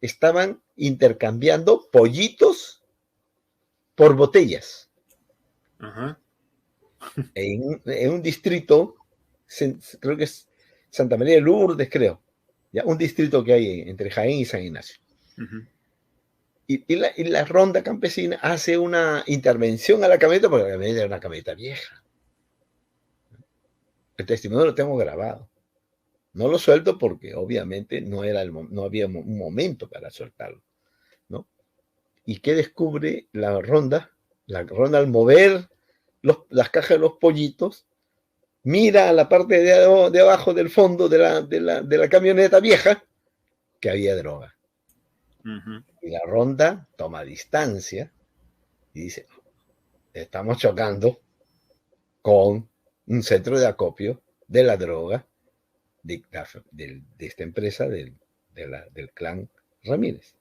estaban intercambiando pollitos por botellas. En un distrito, creo que es Santa María de Lourdes, creo, ¿ya? Un distrito que hay entre Jaén y San Ignacio. Y la ronda campesina hace una intervención a la camioneta, porque la camioneta era una camioneta vieja. El testimonio lo tengo grabado. No lo suelto porque obviamente no había un momento para soltarlo, ¿no? ¿Y qué descubre la ronda? La ronda, al mover las cajas de los pollitos, mira a la parte de abajo del fondo de la camioneta vieja, que había droga. Y la ronda toma distancia y dice, estamos chocando con un centro de acopio de la droga de esta empresa del clan Ramírez.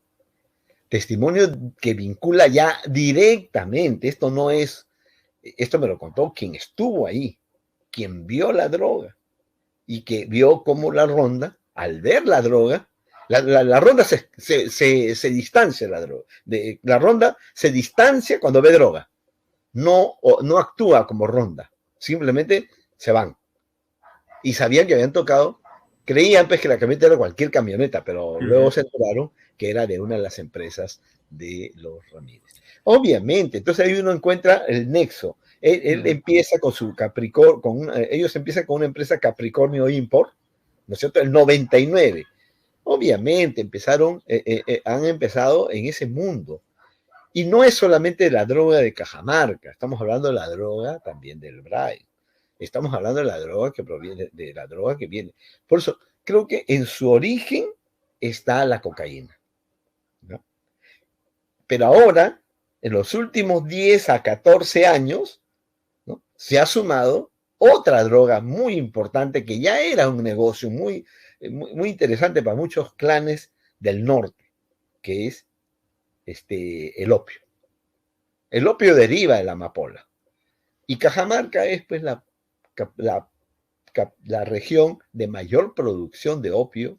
Testimonio que vincula ya directamente, esto me lo contó quien estuvo ahí, quien vio la droga y que vio cómo la ronda, al ver la droga, la ronda se distancia de la droga. La ronda se distancia cuando ve droga. No actúa como ronda, simplemente se van. Y sabían que habían tocado, creían pues que la camioneta era cualquier camioneta, pero luego se enteraron que era de una de las empresas de los Ramírez. Obviamente, entonces ahí uno encuentra el nexo. Él empieza con su Capricornio, ellos empiezan con una empresa Capricornio Import, ¿no es cierto? El 99. Obviamente han empezado en ese mundo. Y no es solamente la droga de Cajamarca, estamos hablando de la droga también del Braille. Estamos hablando de la droga que proviene, de la droga que viene. Por eso, creo que en su origen está la cocaína, ¿no? Pero ahora, en los últimos 10 a 14 años, ¿no?, se ha sumado otra droga muy importante que ya era un negocio muy, muy interesante para muchos clanes del norte, que es el opio. El opio deriva de la amapola. Y Cajamarca es pues la región de mayor producción de opio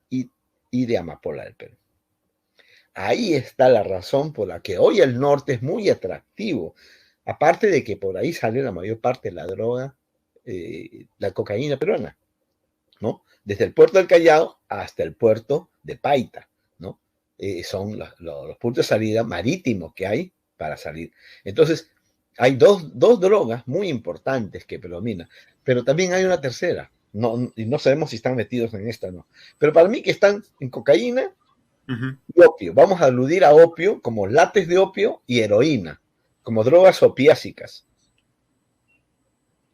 y de amapola del Perú. ahí está la razón por la que hoy el norte es muy atractivo. Aparte de que por ahí sale la mayor parte de la droga, la cocaína peruana, ¿no? Desde el puerto del Callao hasta el puerto de Paita, ¿no? Son los puntos de salida marítimos que hay para salir. Entonces, hay dos drogas muy importantes que predominan, pero también hay una tercera, y no sabemos si están metidos en esta o no. Pero para mí que están en cocaína y opio. Vamos a aludir a opio como látex de opio y heroína, como drogas opiácicas.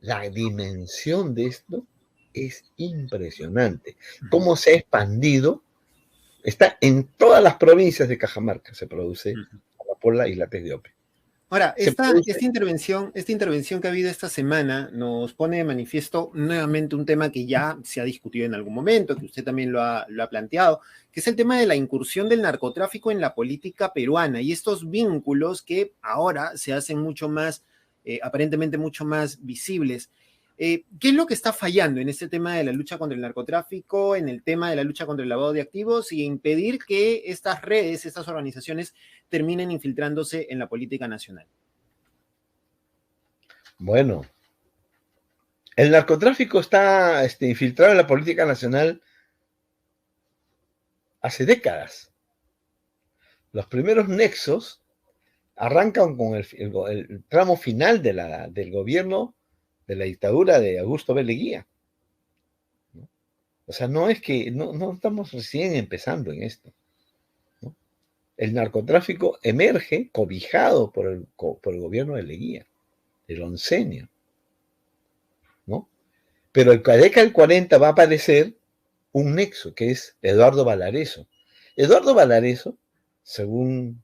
La dimensión de esto es impresionante. Cómo se ha expandido. Está en todas las provincias de Cajamarca, se produce amapola y látex de opio. Ahora, esta intervención que ha habido esta semana nos pone de manifiesto nuevamente un tema que ya se ha discutido en algún momento, que usted también lo ha planteado, que es el tema de la incursión del narcotráfico en la política peruana y estos vínculos que ahora se hacen mucho más, aparentemente mucho más visibles. ¿Qué es lo que está fallando en este tema de la lucha contra el narcotráfico, en el tema de la lucha contra el lavado de activos y impedir que estas redes, estas organizaciones terminen infiltrándose en la política nacional? Bueno, el narcotráfico está infiltrado en la política nacional hace décadas. Los primeros nexos arrancan con el tramo final del gobierno de la dictadura de Augusto B. Leguía, ¿no? O sea, no es que no estamos recién empezando en esto, ¿no? El narcotráfico emerge cobijado por el gobierno de Leguía, el oncenio, ¿no? Pero en la década del 40 va a aparecer un nexo, que es Eduardo Valareso. Eduardo Valareso, según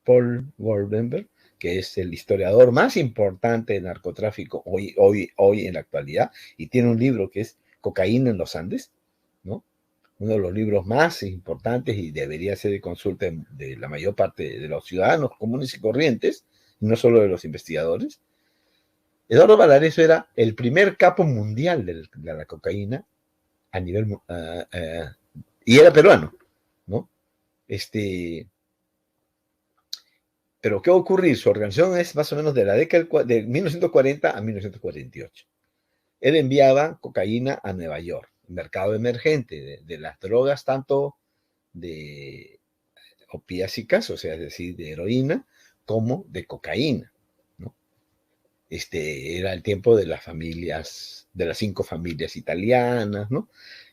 Paul Wurtemberg, que es el historiador más importante de narcotráfico hoy en la actualidad, y tiene un libro que es Cocaína en los Andes, ¿no? Uno de los libros más importantes y debería ser de consulta de la mayor parte de los ciudadanos comunes y corrientes, no solo de los investigadores. Eduardo Valareso era el primer capo mundial de la cocaína a nivel... y era peruano, ¿no? Pero ¿qué va a ocurrir? Su organización es más o menos de la década de 1940 a 1948. Él enviaba cocaína a Nueva York, mercado emergente de las drogas, tanto de opiácicas, o sea, es decir, de heroína, como de cocaína, ¿no? Era el tiempo de las familias, de las 5 familias italianas, ¿no?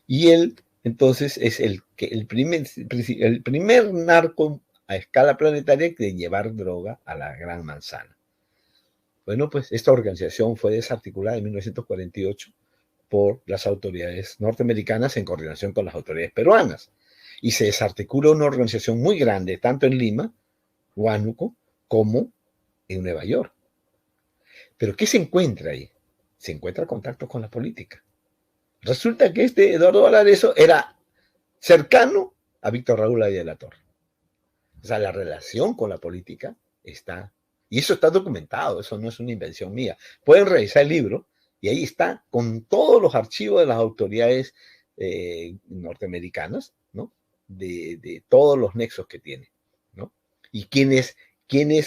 Y él, entonces, es el primer narco a escala planetaria de llevar droga a la Gran Manzana. Bueno, pues esta organización fue desarticulada en 1948 por las autoridades norteamericanas en coordinación con las autoridades peruanas. Y se desarticula una organización muy grande, tanto en Lima, Huánuco, como en Nueva York. Pero ¿qué se encuentra ahí? Se encuentra contacto con la política. Resulta que Eduardo Valareso era cercano a Víctor Raúl Aya de la Torre. O sea, la relación con la política está, y eso está documentado, eso no es una invención mía. Pueden revisar el libro y ahí está con todos los archivos de las autoridades norteamericanas, ¿no? De todos los nexos que tiene, ¿no? Y quién es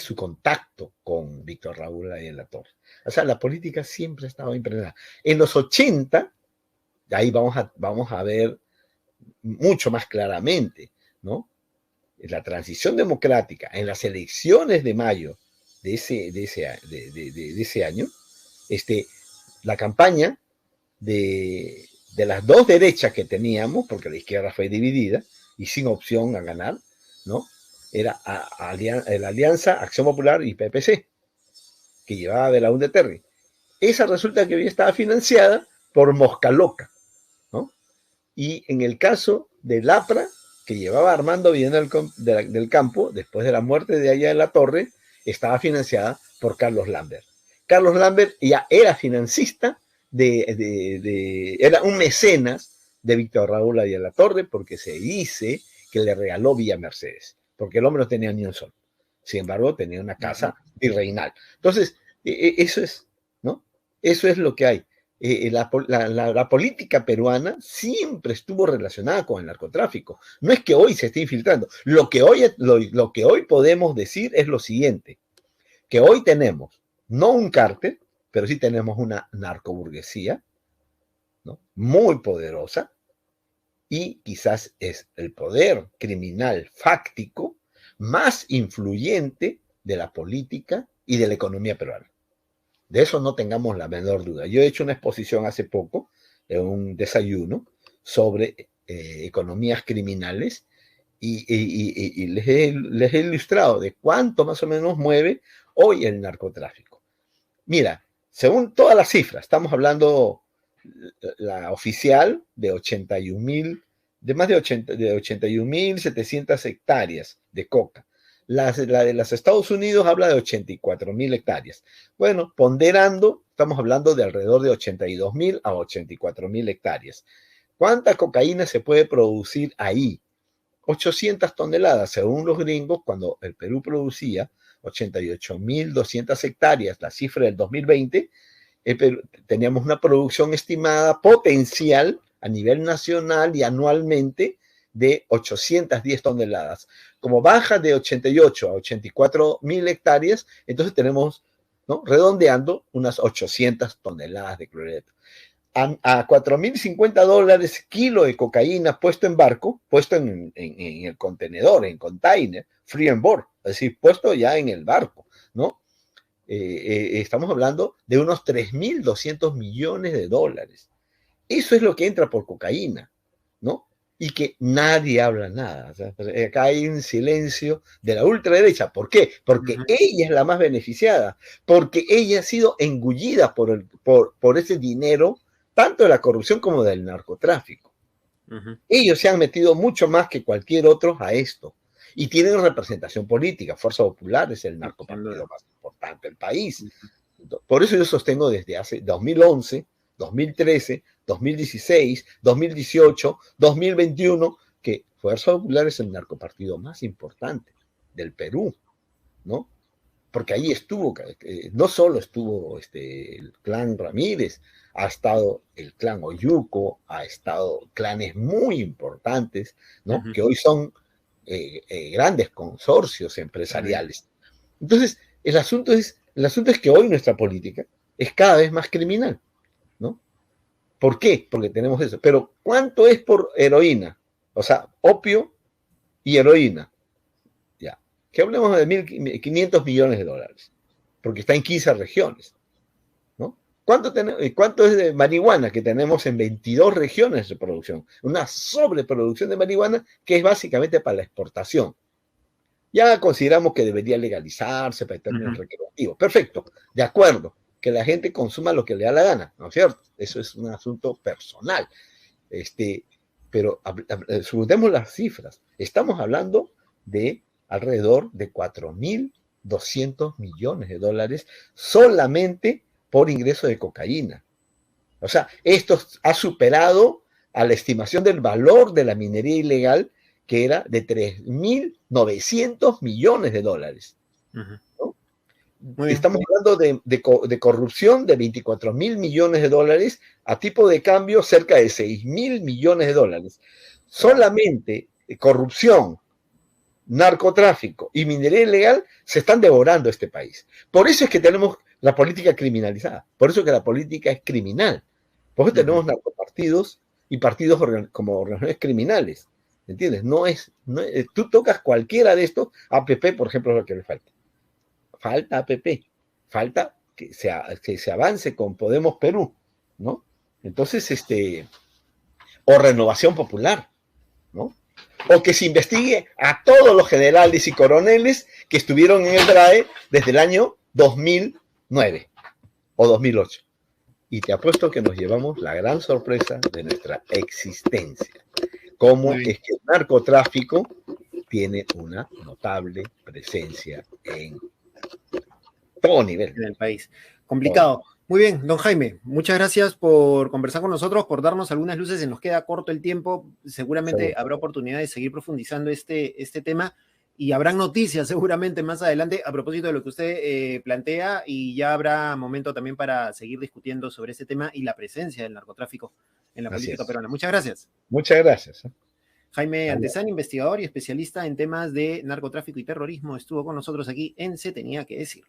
su contacto con Víctor Raúl Aya de la Torre. O sea, la política siempre ha estado impregnada. En los 80, ahí vamos a ver mucho más claramente, ¿no? En la transición democrática, en las elecciones de mayo de ese año, la campaña de las dos derechas que teníamos, porque la izquierda fue dividida y sin opción a ganar, ¿no? Era la Alianza Acción Popular y PPC, que llevaba Belaúnde Terry. Esa resulta que había estado financiada por Mosca Loca, ¿no? Y en el caso de Lapra, que llevaba Armando Villanueva del Campo, después de la muerte de Aya de la Torre, estaba financiada por Carlos Lambert. Carlos Lambert ya era financista, era un mecenas de Víctor Raúl Aya de la Torre, porque se dice que le regaló Villa Mercedes, porque el hombre no tenía ni un sol. Sin embargo, tenía una casa virreinal. Entonces, eso es, ¿no? Eso es lo que hay. la política peruana siempre estuvo relacionada con el narcotráfico. No es que hoy se esté infiltrando. Lo que hoy podemos decir es lo siguiente, que hoy tenemos no un cártel, pero sí tenemos una narcoburguesía, ¿no?, muy poderosa, y quizás es el poder criminal fáctico más influyente de la política y de la economía peruana. De eso no tengamos la menor duda. Yo he hecho una exposición hace poco, en un desayuno, sobre economías criminales y les he ilustrado de cuánto más o menos mueve hoy el narcotráfico. Mira, según todas las cifras, estamos hablando la oficial de 81.000, de más de 81.700 hectáreas de coca. La de los Estados Unidos habla de 84.000 hectáreas. Bueno, ponderando, estamos hablando de alrededor de 82.000 a 84.000 hectáreas. ¿Cuánta cocaína se puede producir ahí? 800 toneladas, según los gringos, cuando el Perú producía 88.200 hectáreas, la cifra del 2020, teníamos una producción estimada potencial a nivel nacional y anualmente de 810 toneladas. Como baja de 88 a 84.000 hectáreas, entonces tenemos, ¿no?, redondeando, unas 800 toneladas de cloreto. A $4.050 kilo de cocaína puesto en barco, puesto en el contenedor, en container, free on board, es decir, puesto ya en el barco, ¿no? Estamos hablando de unos 3.200 millones de dólares. Eso es lo que entra por cocaína, ¿no? Y que nadie habla nada. O sea, acá hay un silencio de la ultraderecha. ¿Por qué? Porque ella es la más beneficiada, porque ella ha sido engullida por ese dinero, tanto de la corrupción como del narcotráfico. Ellos se han metido mucho más que cualquier otro a esto. Y tienen representación política. Fuerza Popular es el narcopartido más importante del país. Por eso yo sostengo desde hace 2011, 2013, 2016, 2018, 2021, que Fuerza Popular es el narcopartido más importante del Perú, ¿no? Porque ahí estuvo, no solo estuvo el clan Ramírez, ha estado el clan Oyuco, ha estado clanes muy importantes, ¿no? Que hoy son grandes consorcios empresariales. Entonces, el asunto es que hoy nuestra política es cada vez más criminal, ¿no? ¿Por qué? Porque tenemos eso. Pero ¿cuánto es por heroína? O sea, opio y heroína. Ya. Que hablemos de 1.500 millones de dólares, porque está en 15 regiones, ¿no? ¿Cuánto es de marihuana que tenemos en 22 regiones de producción? Una sobreproducción de marihuana que es básicamente para la exportación. Ya consideramos que debería legalizarse para términos recreativos. Perfecto, de acuerdo, que la gente consuma lo que le da la gana, ¿no es cierto? Eso es un asunto personal. Pero subutemos las cifras. Estamos hablando de alrededor de 4.200 millones de dólares solamente por ingreso de cocaína. O sea, esto ha superado a la estimación del valor de la minería ilegal, que era de 3.900 millones de dólares. ¿No? Estamos hablando de corrupción de 24.000 millones de dólares, a tipo de cambio cerca de 6.000 millones de dólares. Solamente corrupción, narcotráfico y minería ilegal se están devorando este país. Por eso es que tenemos la política criminalizada, por eso es que la política es criminal, por eso tenemos narcopartidos y partidos como organizaciones criminales, ¿entiendes? Tú tocas cualquiera de estos, APP, por ejemplo, es lo que le falta. Falta APP, falta que se avance con Podemos Perú, ¿no? Entonces, o Renovación Popular, ¿no? O que se investigue a todos los generales y coroneles que estuvieron en el DRAE desde el año 2009 o 2008. Y te apuesto que nos llevamos la gran sorpresa de nuestra existencia. Cómo es que el narcotráfico tiene una notable presencia en todo nivel. En el país. Complicado. Muy bien, don Jaime, muchas gracias por conversar con nosotros, por darnos algunas luces. Se nos queda corto el tiempo. Seguramente habrá oportunidad de seguir profundizando este tema. y habrán noticias seguramente más adelante a propósito de lo que usted plantea, y ya habrá momento también para seguir discutiendo sobre ese tema y la presencia del narcotráfico en la política peruana. Muchas gracias. Muchas gracias. Jaime Antezana, investigador y especialista en temas de narcotráfico y terrorismo, estuvo con nosotros aquí en Se Tenía que Decir.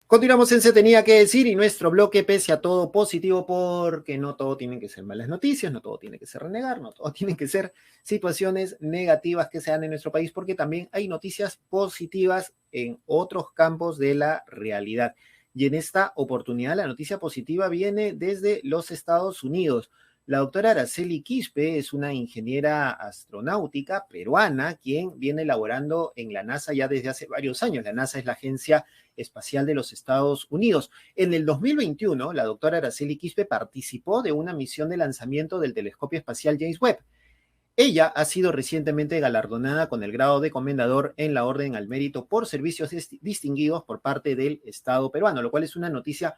Continuamos en Se Tenía que Decir, y nuestro bloque, pese a todo, positivo, porque no todo tienen que ser malas noticias, no todo tiene que ser renegar, no todo tienen que ser situaciones negativas que se dan en nuestro país, porque también hay noticias positivas en otros campos de la realidad. Y en esta oportunidad la noticia positiva viene desde los Estados Unidos. La doctora Araceli Quispe es una ingeniera astronáutica peruana quien viene laborando en la NASA ya desde hace varios años. La NASA es la Agencia Espacial de los Estados Unidos. En el 2021, la doctora Araceli Quispe participó de una misión de lanzamiento del telescopio espacial James Webb. Ella ha sido recientemente galardonada con el grado de comendador en la Orden al Mérito por servicios distinguidos por parte del Estado peruano, lo cual es una noticia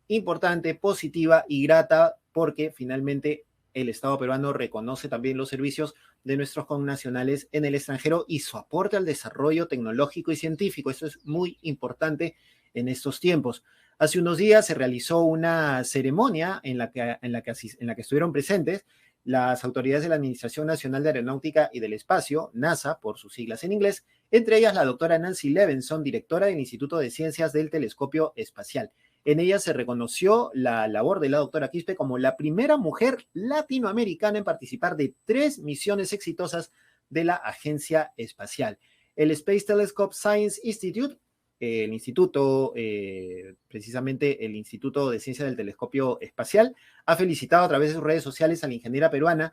importante, positiva y grata, porque finalmente el Estado peruano reconoce también los servicios de nuestros connacionales en el extranjero y su aporte al desarrollo tecnológico y científico. Eso es muy importante en estos tiempos. Hace unos días se realizó una ceremonia en la que estuvieron presentes las autoridades de la Administración Nacional de Aeronáutica y del Espacio, NASA, por sus siglas en inglés, entre ellas la doctora Nancy Levinson, directora del Instituto de Ciencias del Telescopio Espacial. En ella se reconoció la labor de la doctora Quispe como la primera mujer latinoamericana en participar de 3 misiones exitosas de la Agencia Espacial. El Space Telescope Science Institute, el instituto, precisamente el Instituto de Ciencias del Telescopio Espacial, ha felicitado a través de sus redes sociales a la ingeniera peruana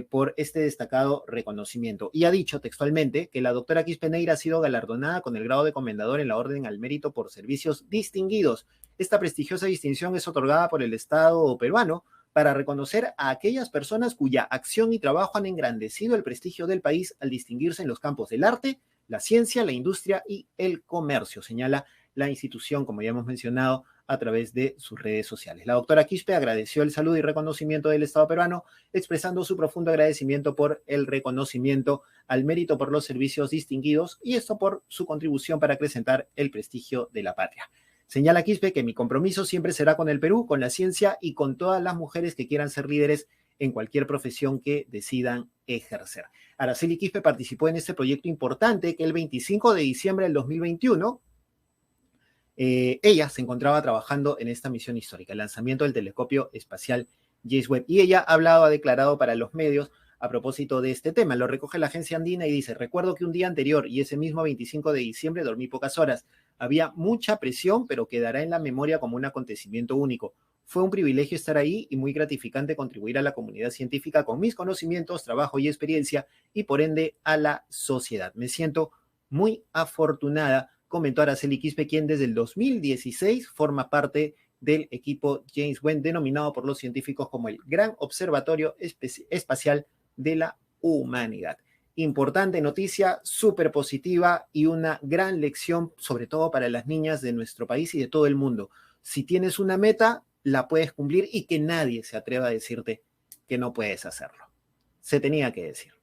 por este destacado reconocimiento. Y ha dicho textualmente que la doctora Quispe Neira ha sido galardonada con el grado de comendador en la Orden al Mérito por servicios distinguidos. Esta prestigiosa distinción es otorgada por el Estado peruano para reconocer a aquellas personas cuya acción y trabajo han engrandecido el prestigio del país al distinguirse en los campos del arte, la ciencia, la industria y el comercio, señala la institución, como ya hemos mencionado, a través de sus redes sociales. La doctora Quispe agradeció el saludo y reconocimiento del Estado peruano, expresando su profundo agradecimiento por el reconocimiento al mérito por los servicios distinguidos y esto por su contribución para acrecentar el prestigio de la patria. Señala Quispe que mi compromiso siempre será con el Perú, con la ciencia y con todas las mujeres que quieran ser líderes en cualquier profesión que decidan ejercer. Araceli Quispe participó en este proyecto importante que el 25 de diciembre del 2021 ella se encontraba trabajando en esta misión histórica, el lanzamiento del telescopio espacial James Webb, y ella ha declarado para los medios a propósito de este tema. Lo recoge la agencia andina y dice: recuerdo que un día anterior y ese mismo 25 de diciembre dormí pocas horas. Había mucha presión, pero quedará en la memoria como un acontecimiento único. Fue un privilegio estar ahí y muy gratificante contribuir a la comunidad científica con mis conocimientos, trabajo y experiencia y por ende a la sociedad. Me siento muy afortunada, comentó Araceli Quispe, quien desde el 2016 forma parte del equipo James Webb, denominado por los científicos como el Gran Observatorio Espacial de la Humanidad. Importante noticia, súper positiva y una gran lección, sobre todo para las niñas de nuestro país y de todo el mundo. Si tienes una meta, la puedes cumplir y que nadie se atreva a decirte que no puedes hacerlo. Se tenía que decir.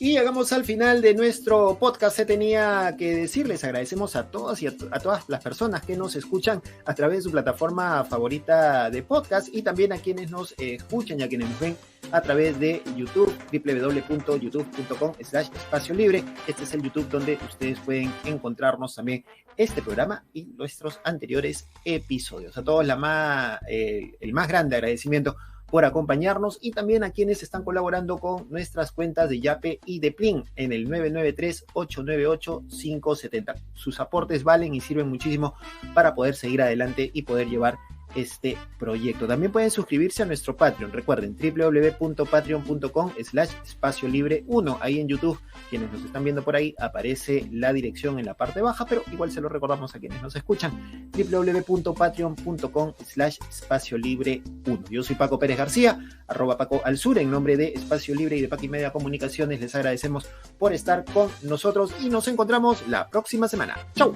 Y llegamos al final de nuestro podcast. Se tenía que decir, les agradecemos a todos y a todas las personas que nos escuchan a través de su plataforma favorita de podcast y también a quienes nos escuchan y a quienes nos ven a través de YouTube, www.youtube.com/espacio libre. Este es el YouTube donde ustedes pueden encontrarnos también este programa y nuestros anteriores episodios. A todos el más grande agradecimiento por acompañarnos y también a quienes están colaborando con nuestras cuentas de Yape y de Plin en el 993-898-570. Sus aportes valen y sirven muchísimo para poder seguir adelante y poder llevar este proyecto. También pueden suscribirse a nuestro Patreon. Recuerden, www.patreon.com/espaciolibre1. Ahí en YouTube, quienes nos están viendo por ahí, aparece la dirección en la parte baja, pero igual se lo recordamos a quienes nos escuchan. www.patreon.com/espaciolibre1. Yo soy Paco Pérez García, @Paco al Sur, en nombre de Espacio Libre y de Paqui Media Comunicaciones. Les agradecemos por estar con nosotros y nos encontramos la próxima semana. ¡Chau!